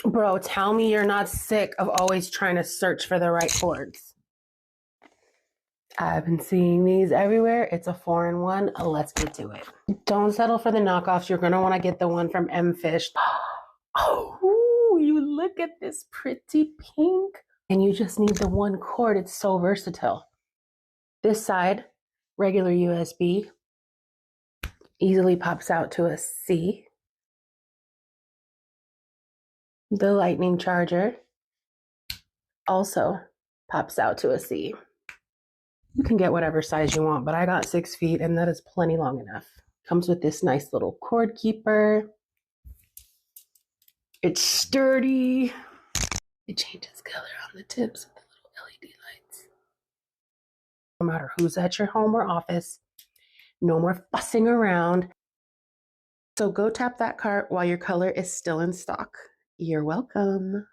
Bro, tell me you're not sick of always trying to search for the right cords. I've been seeing these everywhere. It's a 4-in-1. Let's get to it. Don't settle for the knockoffs. You're going to want to get the one from M-Fish. Oh, you look at this pretty pink. And you just need the one cord. It's so versatile. This side, regular USB, easily pops out to a C. The lightning charger also pops out to a C. You can get whatever size you want, but I got 6 feet and that is plenty long enough. Comes with this nice little cord keeper. It's sturdy. It changes color on the tips with the little LED lights. No matter who's at your home or office, no more fussing around. So go tap that cart while your color is still in stock. You're welcome.